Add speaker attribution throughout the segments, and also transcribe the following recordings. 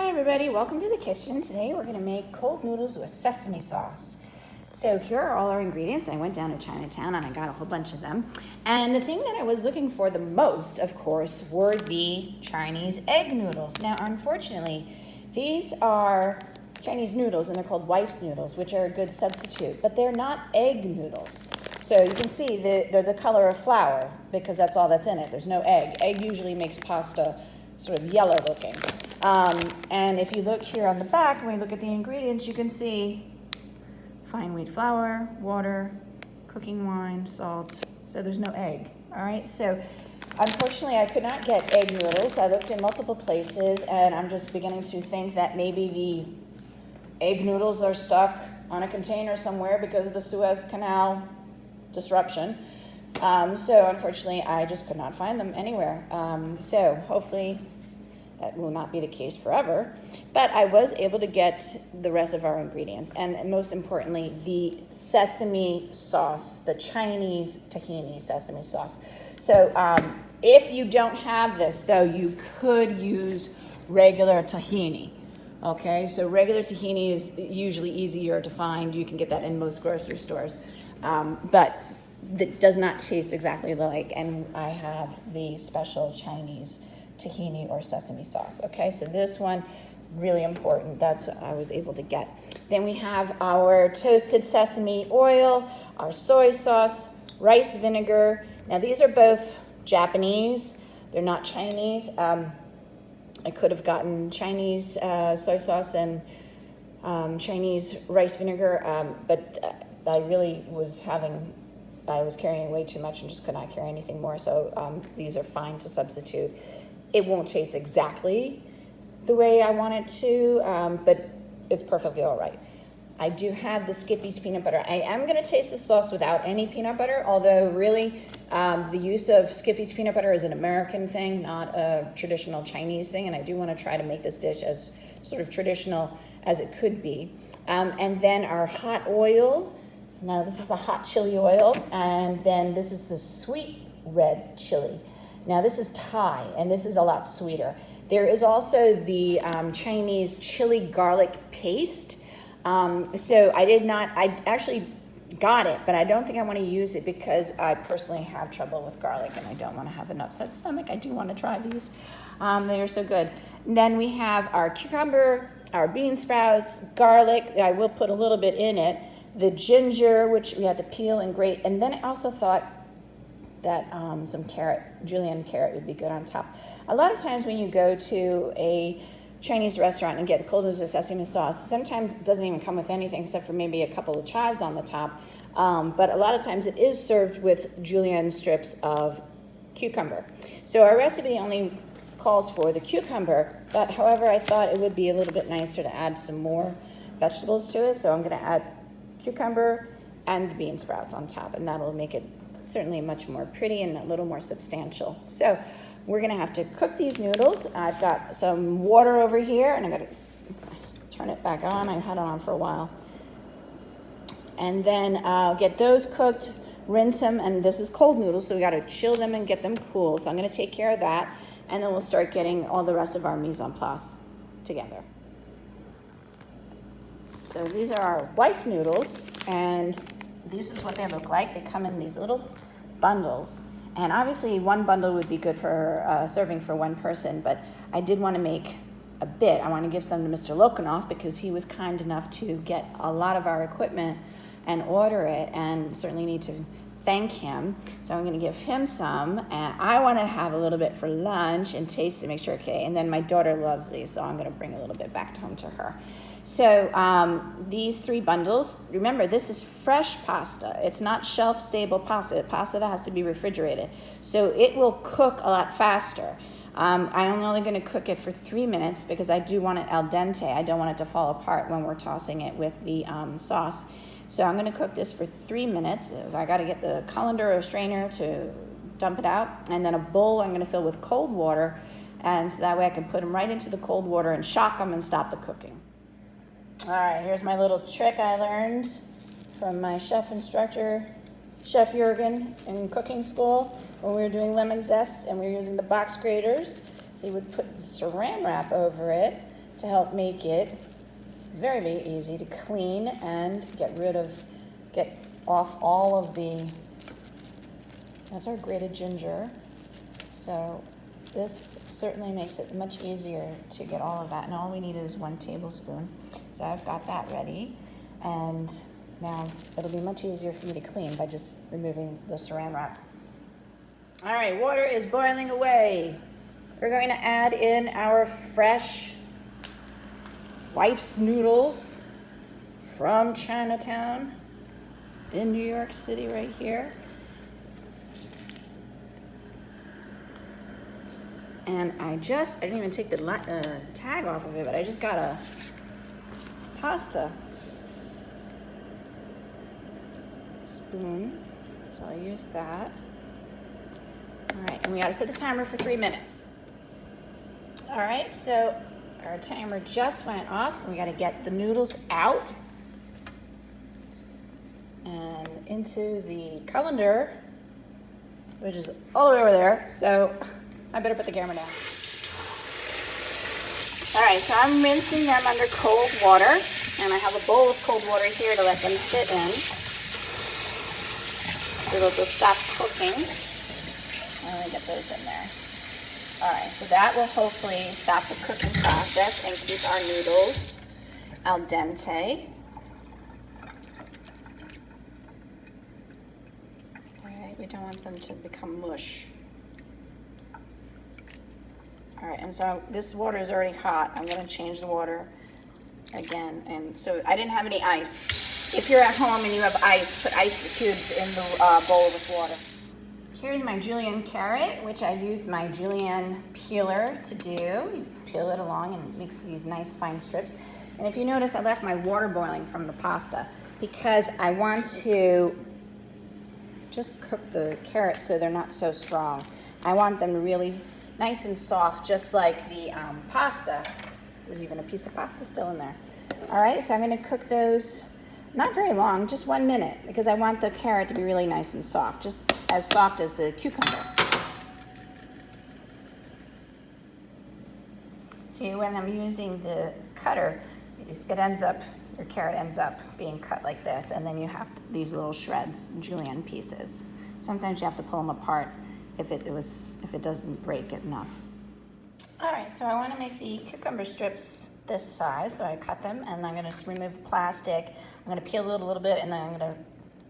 Speaker 1: everybody, welcome to the kitchen. Today we're going to make cold noodles with sesame sauce. So here are all our ingredients. I went down to Chinatown and I got a whole bunch of them. And the thing that I was looking for the most, of course, were the Chinese egg noodles. Now, unfortunately, these are Chinese noodles and they're called wife's noodles, which are a good substitute, but they're not egg noodles. So you can see they're the color of flour because that's all that's in it. There's no egg. Egg usually makes pasta sort of yellow looking. And if you look here on the back, when you look at the ingredients, you can see fine wheat flour, water, cooking wine, salt. So there's no egg, all right? So unfortunately, I could not get egg noodles. I looked in multiple places, and I'm just beginning to think that maybe the egg noodles are stuck on a container somewhere because of the Suez Canal disruption. So unfortunately, I just could not find them anywhere. So hopefully that will not be the case forever. But I was able to get the rest of our ingredients, and most importantly, the sesame sauce, the Chinese tahini sesame sauce. So if you don't have this, though, you could use regular tahini. Okay, so regular tahini is usually easier to find. You can get that in most grocery stores. But that does not taste exactly like, and I have the special Chinese tahini or sesame sauce. Okay, so this one, really important. That's what I was able to get. Then we have our toasted sesame oil, our soy sauce, rice vinegar. Now these are both Japanese. They're not Chinese. I could have gotten Chinese soy sauce and Chinese rice vinegar, but I really was carrying way too much and just could not carry anything more. So these are fine to substitute. It won't taste exactly the way I want it to, but it's perfectly all right. I do have the Skippy's peanut butter. I am going to taste the sauce without any peanut butter, although really the use of Skippy's peanut butter is an American thing, not a traditional Chinese thing, and I do want to try to make this dish as sort of traditional as it could be. And then our hot oil. Now this is the hot chili oil, and then this is the sweet red chili. Now this is Thai, and this is a lot sweeter. There is also the Chinese chili garlic paste. So I actually got it, but I don't think I want to use it because I personally have trouble with garlic and I don't want to have an upset stomach. I do want to try these. They are so good. And then we have our cucumber, our bean sprouts, garlic. I will put a little bit in it. The ginger, which we had to peel and grate. And then I also thought that some julienne carrot would be good on top. A lot of times when you go to a Chinese restaurant and get cold noodles with sesame sauce, sometimes it doesn't even come with anything except for maybe a couple of chives on the top. But a lot of times it is served with julienne strips of cucumber. So our recipe only calls for the cucumber, but however, I thought it would be a little bit nicer to add some more vegetables to it. So I'm going to add cucumber and the bean sprouts on top, and that'll make it certainly much more pretty and a little more substantial. So we're going to have to cook these noodles. I've got some water over here, and I'm going to turn it back on. I've had it on for a while. And then I'll get those cooked, rinse them, and this is cold noodles, so we got to chill them and get them cool. So I'm going to take care of that, and then we'll start getting all the rest of our mise en place together. So these are our wife noodles, and this is what they look like. They come in these little bundles, and obviously one bundle would be good for serving for one person, but I did want to make a bit. I want to give some to Mr. Lokanoff because he was kind enough to get a lot of our equipment and order it, and certainly need to thank him. So I'm going to give him some, and I want to have a little bit for lunch and taste to make sure, okay, and then my daughter loves these, so I'm going to bring a little bit back home to her. So these 3 bundles, remember this is fresh pasta. It's not shelf-stable pasta. Pasta that has to be refrigerated. So it will cook a lot faster. I'm only going to cook it for 3 minutes because I do want it al dente. I don't want it to fall apart when we're tossing it with the sauce. So I'm going to cook this for 3 minutes. I got to get the colander or strainer to dump it out. And then a bowl I'm going to fill with cold water. And so that way I can put them right into the cold water and shock them and stop the cooking. All right, here's my little trick I learned from my chef instructor, Chef Jurgen, in cooking school. When we were doing lemon zest and we were using the box graters, they would put the saran wrap over it to help make it very, very easy to clean and get off all of that's our grated ginger. So this certainly makes it much easier to get all of that. And all we need is 1 tablespoon. So I've got that ready. And now it'll be much easier for me to clean by just removing the saran wrap. All right, water is boiling away. We're going to add in our fresh wife's noodles from Chinatown in New York City right here. And I didn't even take the tag off of it, but I just got a pasta spoon, so I'll use that. All right, and we gotta set the timer for 3 minutes. All right, so our timer just went off. We gotta get the noodles out and into the colander, which is all the way over there. So I better put the camera down. All right, so I'm rinsing them under cold water, and I have a bowl of cold water here to let them sit in. So they'll just stop cooking. Let me get those in there. All right, so that will hopefully stop the cooking process and keep our noodles al dente. All right, we don't want them to become mush. All right, and so this water is already hot. I'm gonna change the water again. And so I didn't have any ice. If you're at home and you have ice, put ice cubes in the bowl with water. Here's my julienne carrot, which I used my julienne peeler to do. You peel it along and it makes these nice fine strips. And if you notice, I left my water boiling from the pasta because I want to just cook the carrots so they're not so strong. I want them really nice and soft, just like the pasta. There's even a piece of pasta still in there. All right, so I'm gonna cook those not very long, just 1 minute, because I want the carrot to be really nice and soft, just as soft as the cucumber. See, when I'm using the cutter, your carrot ends up being cut like this, and then you have these little shreds, julienne pieces. Sometimes you have to pull them apart if it doesn't break it enough. All right, so I want to make the cucumber strips this size, so I cut them, and I'm going to remove the plastic. I'm going to peel it a little bit, and then I'm going to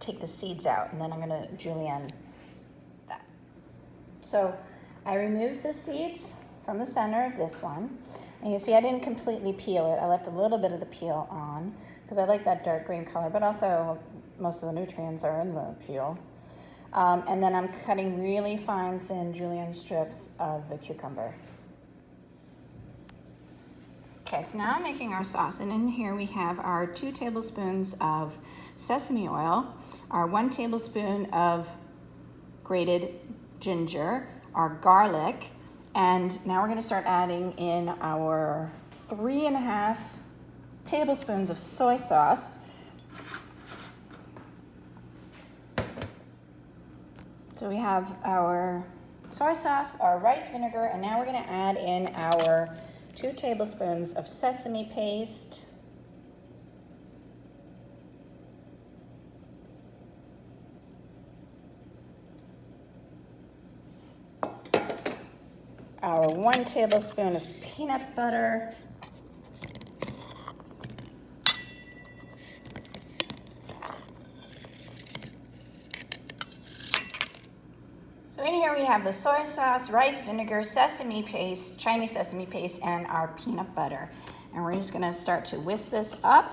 Speaker 1: take the seeds out, and then I'm going to julienne that. So I removed the seeds from the center of this one, and you see I didn't completely peel it. I left a little bit of the peel on because I like that dark green color, but also most of the nutrients are in the peel. And then I'm cutting really fine, thin julienne strips of the cucumber. Okay, so now I'm making our sauce, and in here we have our 2 tablespoons of sesame oil, our 1 tablespoon of grated ginger, our garlic, and now we're gonna start adding in our 3.5 tablespoons of soy sauce. So we have our soy sauce, our rice vinegar, and now we're gonna add in our 2 tablespoons of sesame paste, our 1 tablespoon of peanut butter, so in here we have the soy sauce, rice vinegar, sesame paste, Chinese sesame paste, and our peanut butter. And we're just gonna start to whisk this up,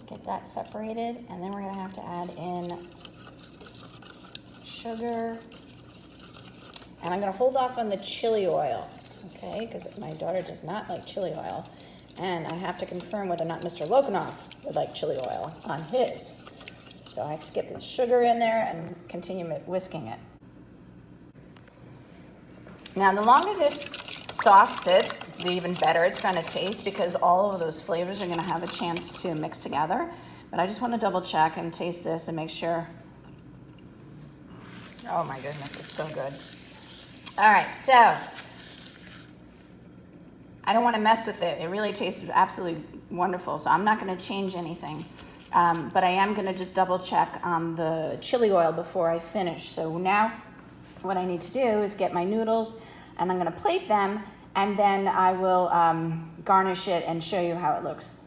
Speaker 1: get that separated, and then we're gonna have to add in sugar. And I'm gonna hold off on the chili oil, okay? Because my daughter does not like chili oil. And I have to confirm whether or not Mr. Lokanoff would like chili oil on his. So I have to get the sugar in there and continue whisking it. Now, the longer this sauce sits, the even better it's gonna taste, because all of those flavors are gonna have a chance to mix together. But I just wanna double check and taste this and make sure. Oh my goodness, it's so good. All right, so I don't want to mess with it. It really tasted absolutely wonderful, so I'm not going to change anything. But I am going to just double check on the chili oil before I finish. So now what I need to do is get my noodles, and I'm going to plate them, and then I will garnish it and show you how it looks.